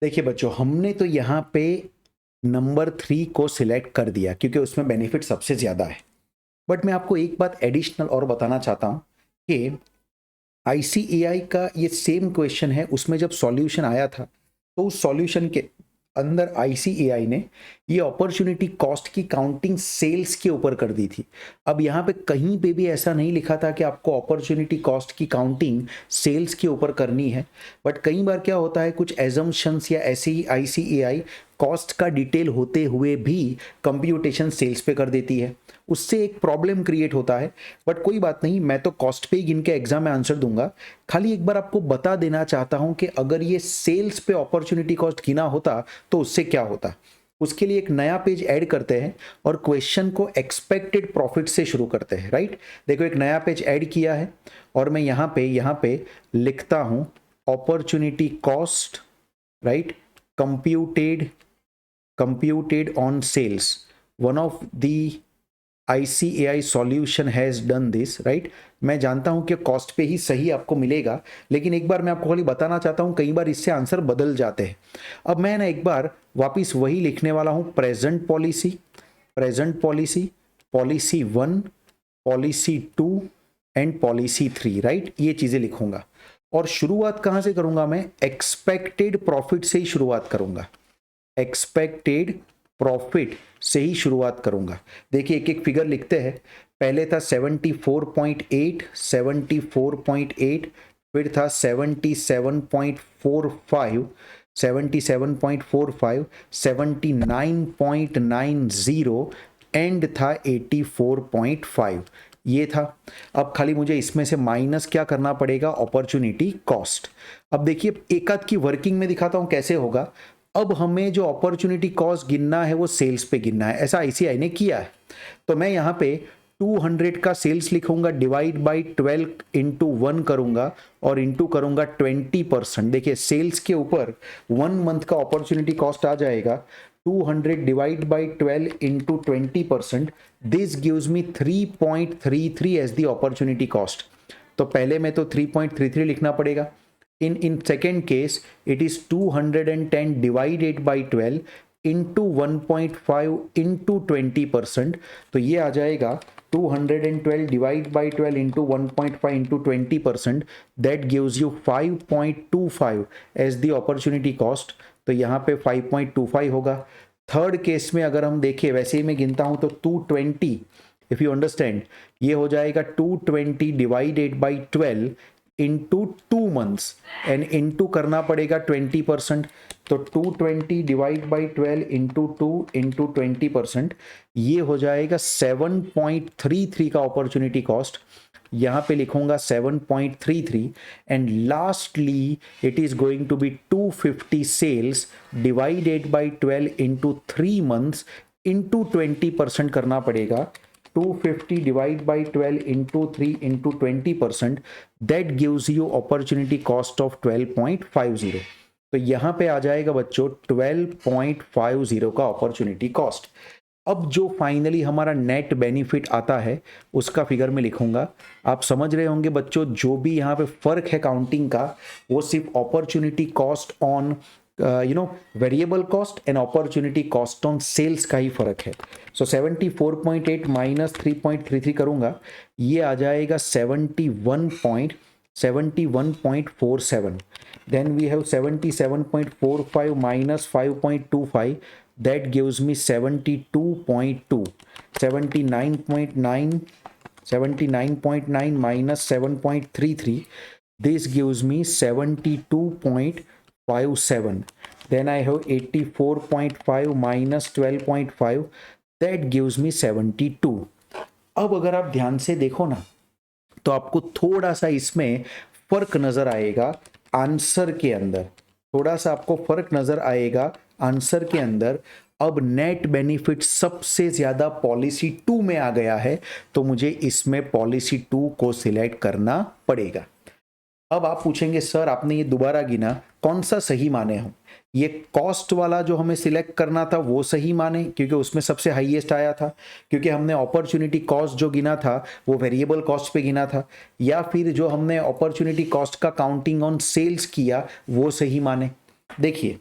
देखिए बच्चों, हमने तो यहाँ पे नंबर 3 को सिलेक्ट कर दिया क्योंकि उसमें बेनिफिट सबसे ज़्यादा है। बट मैं आपको एक बात एडिशनल और बताना चाहता हूँ कि आईसीएआई का ये सेम क्वेश्चन है, उसमें जब सॉल्यूशन आया था तो उस सॉल्यूशन के अंदर आईसीएआई ने ये अपॉर्चुनिटी कॉस्ट की काउंटिंग सेल्स के ऊपर कर दी थी। अब यहाँ पे कहीं पे भी ऐसा नहीं लिखा था कि आपको अपॉर्चुनिटी कॉस्ट की काउंटिंग सेल्स के ऊपर करनी है। बट कई बार क्या होता है, कुछ एजम्पशंस या ऐसे ही आईसीएआई कॉस्ट का डिटेल होते हुए भी कंप्यूटेशन सेल्स पे कर देती है, उससे एक प्रॉब्लम क्रिएट होता है। बट कोई बात नहीं, मैं तो कॉस्ट पे ही गिन के एग्जाम में आंसर दूंगा। खाली एक बार आपको बता देना चाहता हूं कि अगर ये सेल्स पे अपॉर्चुनिटी कॉस्ट गिना होता तो उससे क्या होता। उसके लिए एक नया पेज ऐड करते हैं और क्वेश्चन को एक्सपेक्टेड प्रॉफिट से शुरू करते हैं। राइट, देखो एक नया पेज ऐड किया है और मैं यहाँ पे लिखता हूं opportunity cost, right, computed on sales. One of the ICAI solution has done this, right? मैं जानता हूं कि कॉस्ट पे ही सही आपको मिलेगा, लेकिन एक बार मैं आपको खाली बताना चाहता हूं कई बार इससे आंसर बदल जाते हैं। अब मैं ना एक बार वापिस वही लिखने वाला हूं, present policy, policy 1, policy 2 and policy 3, right, ये चीजें लिखूंगा। और शुरुआत कहां से करूंगा? मैं एक्सपेक्टेड प्रॉफिट से ही शुरुआत करूंगा, एक्सपेक्टेड प्रॉफिट से ही शुरुआत करूंगा। देखिए एक एक फिगर लिखते हैं। पहले था 74.8, 74.8, फिर था 77.45, 77.45, 79.90 एंड था 84.5, ये था। अब खाली मुझे इसमें से माइनस क्या करना पड़ेगा? Opportunity cost. अब देखिए एक आध की वर्किंग में दिखाता हूं कैसे होगा। अब हमें जो अपॉर्चुनिटी कॉस्ट गिनना है वो सेल्स पे गिनना है, ऐसा आईसीआई ने किया है। तो मैं यहाँ पे 200 का सेल्स लिखूंगा, डिवाइड बाई 12 इंटू 1 करूंगा और इंटू करूंगा 20%। देखिए सेल्स के ऊपर 1 मंथ का अपॉर्चुनिटी कॉस्ट आ जाएगा 200 divide by 12 into 20%। This gives me 3.33 as the opportunity cost. तो पहले में तो 3.33 लिखना पड़ेगा। in second case it is 210 divided by 12 into 1.5 into 20%। तो ये आ जाएगा 212 divide by 12 into 1.5 into 20%, that gives you 5.25 as the opportunity cost. तो यहाँ पे 5.25 होगा। थर्ड केस में अगर हम देखें, वैसे ही मैं गिनता हूं तो 220, इफ यू अंडरस्टैंड, ये हो जाएगा 220 divided by 12 into 2 months and into करना पड़ेगा 20%। तो 220 डिवाइड बाई 12 इंटू 2 इंटू 20%, ये हो जाएगा 7.33 का अपॉर्चुनिटी कॉस्ट। यहाँ पे लिखूंगा 7.33 and lastly it is going to be 250 sales divided by 12 into 3 months into 20% करना पड़ेगा। 250 divide by 12 into 3 into 20%, that gives you opportunity cost of 12.50। तो यहां पे आ जाएगा बच्चों 12.50 का अपॉर्चुनिटी कॉस्ट। अब जो फाइनली हमारा नेट बेनिफिट आता है उसका फिगर में लिखूंगा। आप समझ रहे होंगे बच्चों, जो भी यहाँ पे फर्क है काउंटिंग का, वो सिर्फ opportunity cost on variable cost and opportunity cost on sales का ही फर्क है। सो 74.8 माइनस 3.33 करूंगा, ये आ जाएगा 71.47। Then we have 77.45 minus 5.25, that gives me 72.2, 79.9 minus 7.33, this gives me 72.57। then I have 84.5 minus 12.5, that gives me 72। अब अगर आप ध्यान से देखो ना तो आपको थोड़ा सा इसमें फर्क नजर आएगा आंसर के अंदर, थोड़ा सा आपको फर्क नजर आएगा आंसर के अंदर। अब नेट बेनिफिट सबसे ज्यादा पॉलिसी 2 में आ गया है, तो मुझे इसमें पॉलिसी 2 को सिलेक्ट करना पड़ेगा। अब आप पूछेंगे सर आपने ये दोबारा गिना, कौन सा सही माने हम? ये कॉस्ट वाला जो हमें सिलेक्ट करना था वो सही माने क्योंकि उसमें सबसे हाईएस्ट आया था, क्योंकि हमने अपॉर्चुनिटी कॉस्ट जो गिना था वो वेरिएबल कॉस्ट पे गिना था, या फिर जो हमने अपॉर्चुनिटी कॉस्ट का काउंटिंग ऑन सेल्स किया वो सही माने? देखिए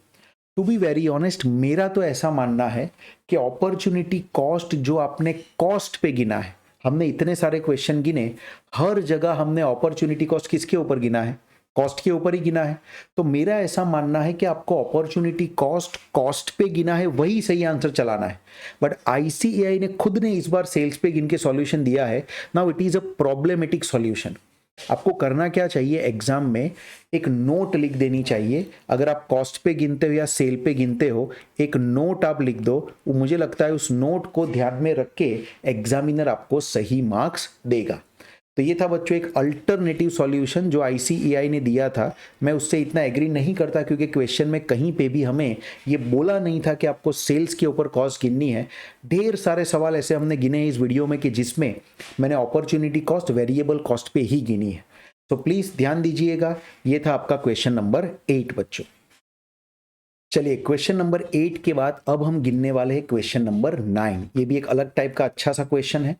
टू बी वेरी ऑनेस्ट मेरा तो ऐसा मानना है कि अपॉर्चुनिटी कॉस्ट जो आपने कॉस्ट पे गिना है, हमने इतने सारे क्वेश्चन गिने, हर जगह हमने अपॉर्चुनिटी कॉस्ट किसके ऊपर गिना है, कॉस्ट के ऊपर ही गिना है। तो मेरा ऐसा मानना है कि आपको अपॉर्चुनिटी कॉस्ट कॉस्ट पे गिना है, वही सही आंसर चलाना है। बट आईसीएआई ने खुद ने इस बार सेल्स पे गिन के सॉल्यूशन दिया है। Now it is a problematic solution. आपको करना क्या चाहिए, एग्जाम में एक नोट लिख देनी चाहिए। अगर आप कॉस्ट पे गिनते हो या सेल पे गिनते हो, एक नोट आप लिख दो। मुझे लगता है उस नोट को ध्यान में रख के एग्जामिनर आपको सही मार्क्स देगा। तो ये था बच्चों एक अल्टरनेटिव सॉल्यूशन जो आईसीएआई ने दिया था। मैं उससे इतना एग्री नहीं करता क्योंकि क्वेश्चन में कहीं पे भी हमें ये बोला नहीं था कि आपको सेल्स के ऊपर कॉस्ट गिननी है। ढेर सारे सवाल ऐसे हमने गिने हैं इस वीडियो में कि जिसमें मैंने अपॉर्चुनिटी कॉस्ट वेरिएबल कॉस्ट पे ही गिनी है। तो प्लीज ध्यान दीजिएगा। ये था आपका क्वेश्चन नंबर 8 बच्चों। चलिए क्वेश्चन नंबर 8 के बाद अब हम गिनने वाले हैं क्वेश्चन नंबर 9। ये भी एक अलग टाइप का अच्छा सा क्वेश्चन है।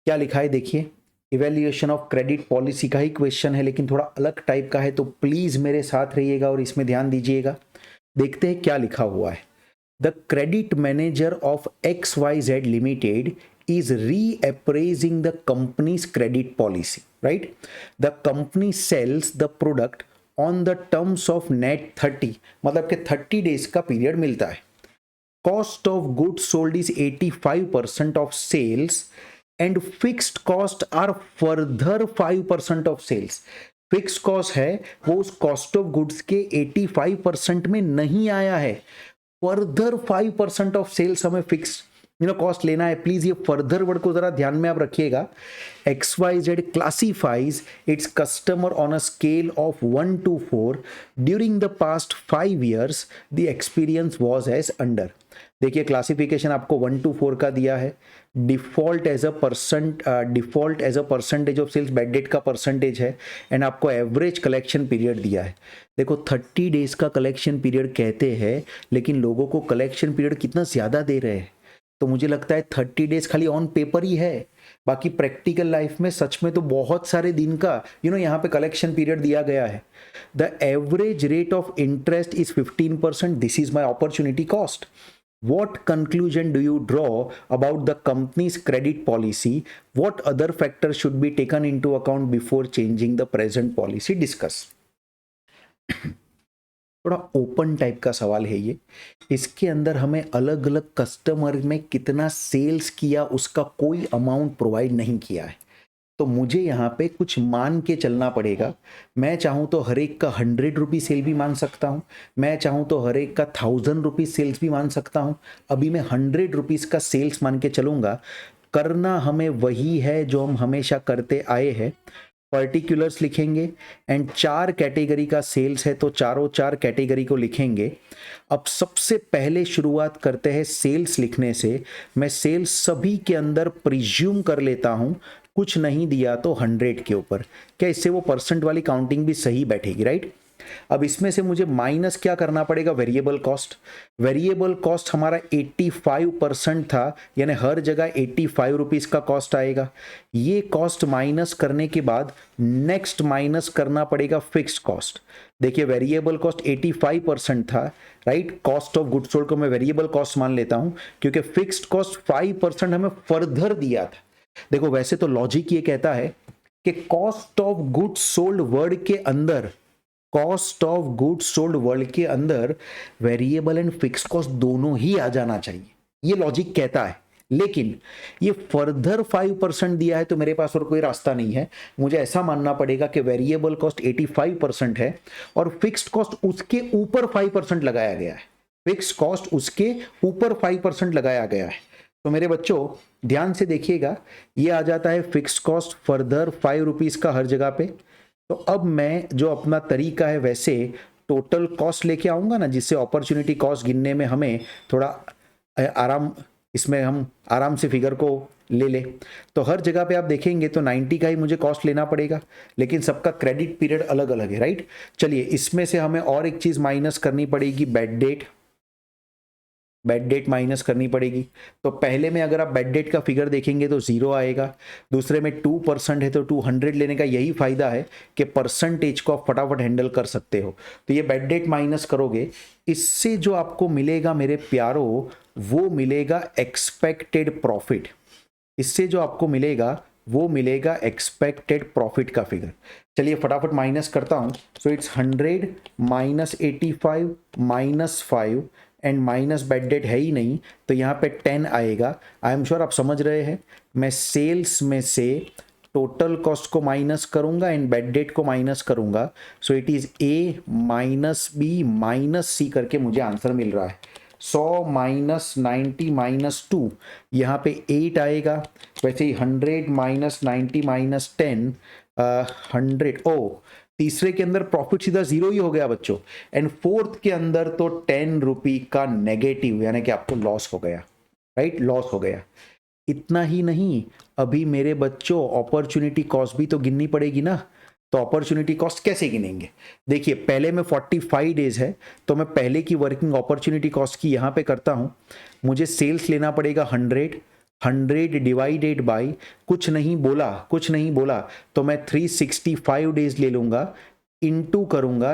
क्या लिखा है देखिए, इवेल्युएशन ऑफ क्रेडिट पॉलिसी का ही क्वेश्चन है लेकिन थोड़ा अलग टाइप का है। तो प्लीज मेरे साथ रहिएगा और इसमें ध्यान दीजिएगा। देखते हैं क्या लिखा हुआ है। The credit manager of XYZ limited is reappraising the company's credit policy, right? The company sells the product on the terms of net 30, मतलब कि 30 डेज का पीरियड मिलता है। Cost of goods sold is 85% of sales and fixed cost are further 5% of sales। Fix cost है वो उस cost of goods के 85% में नहीं आया है, फर्दर 5% ऑफ सेल्स हमें फिक्स कॉस्ट लेना है। प्लीज ये फर्दर वर्ड को जरा ध्यान में आप रखिएगा। XYZ classifies its customer on a scale of 1 to 4 during the past 5 years the experience was as under. देखिए क्लासिफिकेशन आपको 1 to 4 का दिया है। Default as a percentage of sales bad debt का परसेंटेज है एंड आपको एवरेज कलेक्शन पीरियड दिया है। देखो 30 डेज का कलेक्शन पीरियड कहते हैं लेकिन लोगों को कलेक्शन पीरियड कितना ज्यादा दे रहे हैं। तो मुझे लगता है 30 डेज खाली ऑन पेपर ही है, बाकी प्रैक्टिकल लाइफ में सच में तो बहुत सारे दिन का यहाँ पे कलेक्शन पीरियड दिया गया है। The average rate of interest is 15%। This is my opportunity cost. What conclusion do you draw about the company's credit policy? What other factors should be taken into account before changing the present policy? Discuss. थोड़ा open type का सवाल है ये। इसके अंदर हमें अलग अलग कस्टमर में कितना सेल्स किया उसका कोई अमाउंट प्रोवाइड नहीं किया है। तो मुझे यहाँ पे कुछ मान के चलना पड़ेगा। मैं चाहूँ तो हर एक का 100 रुपीज सेल भी मान सकता हूँ, मैं चाहूँ तो हर एक का 1000 रुपीज सेल्स भी मान सकता हूँ। अभी मैं 100 रुपीज का सेल्स मान के चलूँगा। करना हमें वही है जो हम हमेशा करते आए हैं। पर्टिकुलर्स लिखेंगे एंड 4 कैटेगरी का सेल्स है तो चारों 4 कैटेगरी को लिखेंगे। अब सबसे पहले शुरुआत करते हैं सेल्स लिखने से। मैं सेल्स सभी के अंदर प्रिज्यूम कर लेता हूं, कुछ नहीं दिया तो 100 के ऊपर। क्या इससे वो परसेंट वाली काउंटिंग भी सही बैठेगी, राइट? अब इसमें से मुझे माइनस क्या करना पड़ेगा, वेरिएबल कॉस्ट। वेरिएबल कॉस्ट हमारा 85% था, यानी हर जगह 85 रुपीज का कॉस्ट आएगा। ये कॉस्ट माइनस करने के बाद नेक्स्ट माइनस करना पड़ेगा फिक्स्ड कॉस्ट। देखिए वेरिएबल कॉस्ट 85% था, right? Cost of goods sold को मैं वेरिएबल कॉस्ट मान लेता हूं क्योंकि फिक्स्ड कॉस्ट 5% हमें फर्दर दिया था। देखो वैसे तो लॉजिक ये कहता है कि cost of goods sold word के अंदर, cost of goods sold word के अंदर वेरिएबल एंड फिक्स्ड कॉस्ट दोनों ही आ जाना चाहिए, ये लॉजिक कहता है। लेकिन ये फर्दर 5% दिया है तो मेरे पास और कोई रास्ता नहीं है। मुझे ऐसा मानना पड़ेगा कि वेरिएबल कॉस्ट 85% है और फिक्स्ड कॉस्ट उसके ऊपर 5% लगाया गया है। फिक्स्ड कॉस्ट उसके ऊपर 5% लगाया गया है। तो मेरे बच्चों ध्यान से देखिएगा, ये आ जाता है फिक्स्ड कॉस्ट फर्दर 5 रुपीज का हर जगह पे। तो अब मैं जो अपना तरीका है वैसे टोटल कॉस्ट लेके आऊंगा ना, जिससे अपॉर्चुनिटी कॉस्ट गिनने में हमें थोड़ा आराम, इसमें हम आराम से फिगर को ले ले। तो हर जगह पे आप देखेंगे तो 90 का ही मुझे कॉस्ट लेना पड़ेगा, लेकिन सबका क्रेडिट पीरियड अलग अलग है, राइट? चलिए इसमें से हमें और एक चीज माइनस करनी पड़ेगी, bad debt. Bad debt minus करनी पड़ेगी। तो पहले में अगर आप बैड डेट का फिगर देखेंगे तो 0 आएगा, दूसरे में 2% है तो 200 लेने का यही फायदा है कि परसेंटेज को आप फटाफट हैंडल कर सकते हो। तो ये बैड डेट माइनस करोगे, इससे जो आपको मिलेगा मेरे प्यारो वो मिलेगा एक्सपेक्टेड प्रॉफिट। इससे जो आपको मिलेगा वो मिलेगा एक्सपेक्टेड प्रॉफिट का फिगर। चलिए फटाफट माइनस करता हूं। So it's 100 minus 85 minus 5 and minus bad debt है ही नहीं तो यहाँ पे 10 आएगा। आई एम श्योर आप समझ रहे हैं। मैं सेल्स में से टोटल कॉस्ट को माइनस करूंगा एंड बैड डेट को माइनस करूंगा। So it is A minus B minus C करके मुझे आंसर मिल रहा है। 100 माइनस 90 माइनस 2 यहाँ पे 8 आएगा। वैसे ही 100 माइनस 90 माइनस 10 100 ओ तीसरे के अंदर प्रॉफिट सीधा 0 ही हो गया बच्चों। एंड फोर्थ के अंदर तो 10 रुपी का नेगेटिव यानी कि आपको लॉस हो गया, राइट, लॉस हो गया। इतना ही नहीं, अभी मेरे बच्चों अपॉर्चुनिटी कॉस्ट भी तो गिननी पड़ेगी ना। तो अपॉर्चुनिटी कॉस्ट कैसे गिनेंगे? देखिए पहले में 45 डेज है तो मैं पहले की वर्किंग अपॉर्चुनिटी कॉस्ट की यहां पे करता हूं। मुझे सेल्स लेना पड़ेगा 100 डिवाइडेड बाई कुछ नहीं बोला तो मैं 365 डेज ले लूंगा, इंटू करूंगा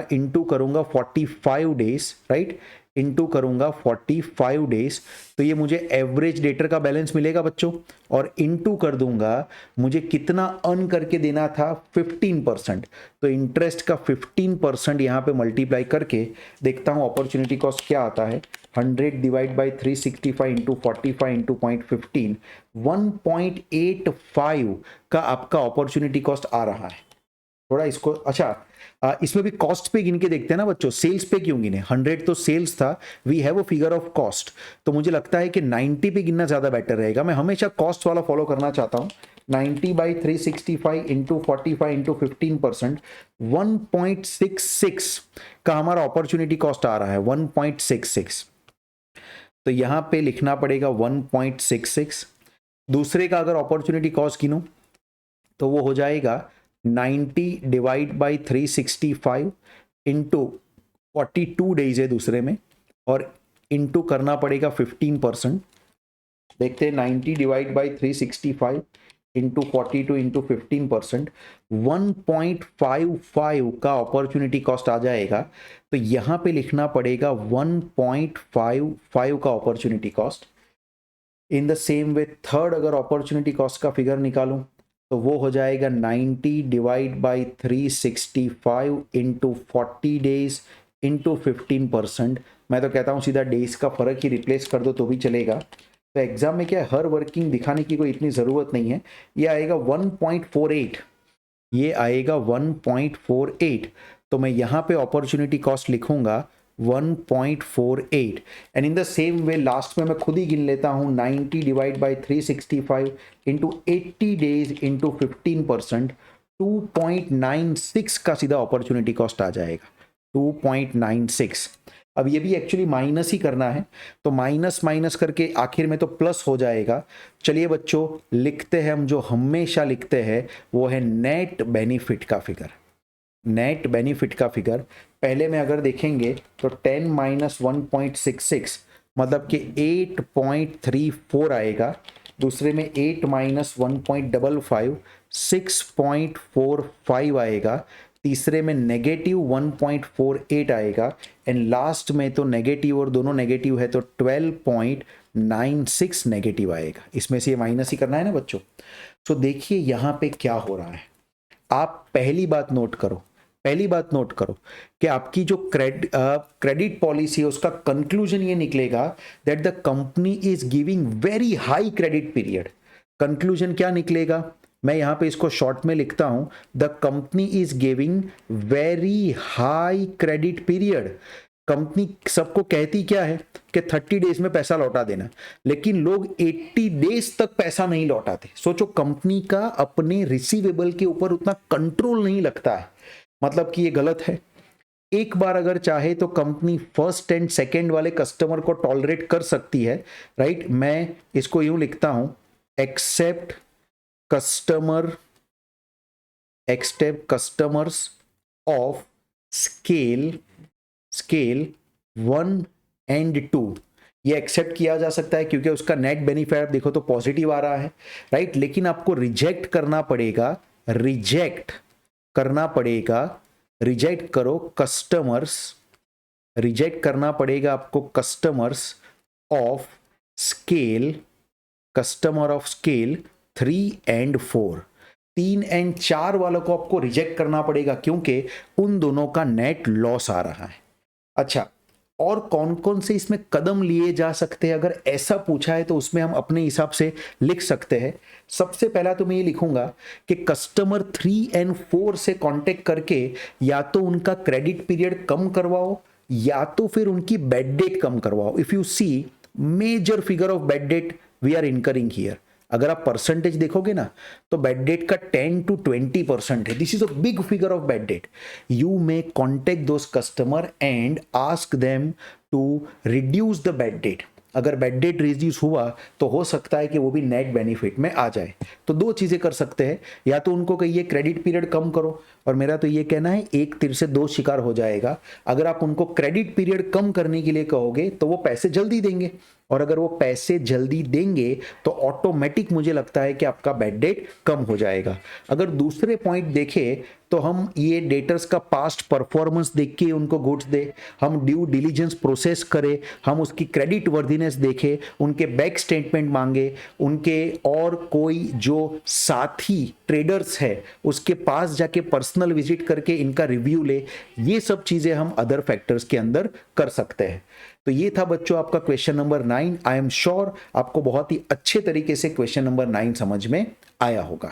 45 डेज, राइट, इंटू करूंगा 45 डेज। तो ये मुझे एवरेज डेटर का बैलेंस मिलेगा बच्चों, और इंटू कर दूंगा मुझे कितना अर्न करके देना था 15%। तो इंटरेस्ट का 15% यहाँ पे मल्टीप्लाई करके देखता हूँ अपॉर्चुनिटी कॉस्ट क्या आता है। 100 डिवाइड बाई 365 इंटू 45 इंटू 0.15 1.85 का आपका अपॉर्चुनिटी कॉस्ट आ रहा है। थोड़ा इसको अच्छा इसमें भी कॉस्ट पे गिन के देखते हैं ना बच्चों, सेल्स पे क्यों गिने? 100 तो सेल्स था, we have a figure of cost. तो मुझे लगता है कि 90 पे गिनना ज्यादा बेटर रहेगा। मैं हमेशा कॉस्ट वाला फॉलो करना चाहता हूं। 90 बाई 365 इंटू 45 इंटू 15% 1.66 का हमारा अपॉर्चुनिटी कॉस्ट आ रहा है, 1.66। तो यहां पे लिखना पड़ेगा 1.66। दूसरे का अगर अपॉर्चुनिटी कॉस्ट गिनूं तो वो हो जाएगा 90 डिवाइड बाई 365 इंटू 42 डेज है दूसरे में, और इंटू करना पड़ेगा 15%। देखते हैं 90 डिवाइड बाई 365 इंटू 42 इंटू 15% 1.55 का अपॉर्चुनिटी कॉस्ट आ जाएगा। तो यहां पे लिखना पड़ेगा 1.55 का opportunity cost. In the same way third अगर अपॉर्चुनिटी कॉस्ट का फिगर निकालूं तो वो हो जाएगा 90 divide by 365 into 40 days into 15%। मैं तो कहता हूँ सीधा डेज का फर्क ही रिप्लेस कर दो तो भी चलेगा। तो एग्जाम में क्या है, हर वर्किंग दिखाने की कोई इतनी ज़रूरत नहीं है। ये आएगा 1.48, ये आएगा 1.48। तो मैं यहाँ पे अपॉर्चुनिटी कॉस्ट लिखूंगा 1.48। And in the same way last में मैं खुद ही गिन लेता हूँ 90 divide by 365 into 80 days into 15% 2.96 का सीधा अपॉर्चुनिटी कॉस्ट आ जाएगा, 2.96। अब ये भी एक्चुअली माइनस ही करना है तो माइनस माइनस करके आखिर में तो प्लस हो जाएगा। चलिए बच्चों लिखते हैं हम जो हमेशा लिखते हैं, वो है नेट बेनिफिट का फिगर। नेट बेनिफिट का फिगर पहले में अगर देखेंगे तो 10 माइनस 1.66 मतलब कि 8.34 आएगा। दूसरे में 8 माइनस 1.55 6.45 आएगा। तीसरे में नेगेटिव 1.48 आएगा। एंड लास्ट में तो नेगेटिव और दोनों नेगेटिव है तो 12.96 नेगेटिव आएगा। इसमें से ये माइनस ही करना है ना बच्चों। तो देखिए यहाँ पे क्या हो रहा है। आप पहली बात नोट करो कि आपकी जो क्रेडिट पॉलिसी है उसका कंक्लूजन ये निकलेगा that the company is giving very high credit period. Conclusion क्या निकलेगा, मैं यहां पे इसको शॉर्ट में लिखता हूं, the company is giving very high credit period. Company सबको कहती क्या है कि 30 डेज में पैसा लौटा देना, लेकिन लोग 80 डेज तक पैसा नहीं लौटाते। सोचो कंपनी का अपने रिसीवेबल के ऊपर उतना कंट्रोल नहीं लगता है, मतलब कि ये गलत है। एक बार अगर चाहे तो कंपनी फर्स्ट एंड सेकंड वाले कस्टमर को टॉलरेट कर सकती है, राइट। मैं इसको यूं लिखता हूं, except customers of scale 1 and 2। ये एक्सेप्ट किया जा सकता है क्योंकि उसका नेट बेनिफिट आप देखो तो पॉजिटिव आ रहा है, राइट। लेकिन आपको रिजेक्ट करना पड़ेगा, रिजेक्ट करना पड़ेगा, रिजेक्ट करो कस्टमर्स, रिजेक्ट करना पड़ेगा आपको customers of scale, customer of scale 3 and 4, 3 and 4 वालों को आपको रिजेक्ट करना पड़ेगा क्योंकि उन दोनों का नेट लॉस आ रहा है। अच्छा, और कौन कौन से इसमें कदम लिए जा सकते हैं अगर ऐसा पूछा है तो उसमें हम अपने हिसाब से लिख सकते हैं। सबसे पहला तो मैं ये लिखूंगा कि कस्टमर 3 and 4 से कांटेक्ट करके या तो उनका क्रेडिट पीरियड कम करवाओ या तो फिर उनकी बेड डेट कम करवाओ। If you see major figure of bad debt we are incurring here, अगर आप परसेंटेज देखोगे ना तो बेड डेट का 10 to 20% है। This is a big figure of bad debt. You may contact those customer and ask them to reduce the bad debt. अगर bad debt reduce हुआ तो हो सकता है कि वो भी नेट बेनिफिट में आ जाए। तो दो चीजें कर सकते हैं, या तो उनको कहिए क्रेडिट पीरियड कम करो, और मेरा तो ये कहना है एक तीर से दो शिकार हो जाएगा। अगर आप उनको क्रेडिट पीरियड कम करने के लिए कहोगे तो वो पैसे जल्दी देंगे, और अगर वो पैसे जल्दी देंगे तो ऑटोमेटिक मुझे लगता है कि आपका बेड डेट कम हो जाएगा। अगर दूसरे पॉइंट देखें तो हम ये डेटर्स का पास्ट परफॉर्मेंस देख के उनको गुड्स दे, हम ड्यू डिलीजेंस प्रोसेस करें, हम उसकी क्रेडिट वर्दीनेस देखें, उनके बैंक स्टेटमेंट मांगे, उनके और कोई जो साथी ट्रेडर्स है उसके पास जाके पर्सनल विजिट करके इनका रिव्यू ले। ये सब चीजें हम अदर फैक्टर्स के अंदर कर सकते हैं। तो ये था बच्चों आपका question number 9। I am sure आपको बहुत ही अच्छे तरीके से क्वेश्चन नंबर 9 समझ में आया होगा।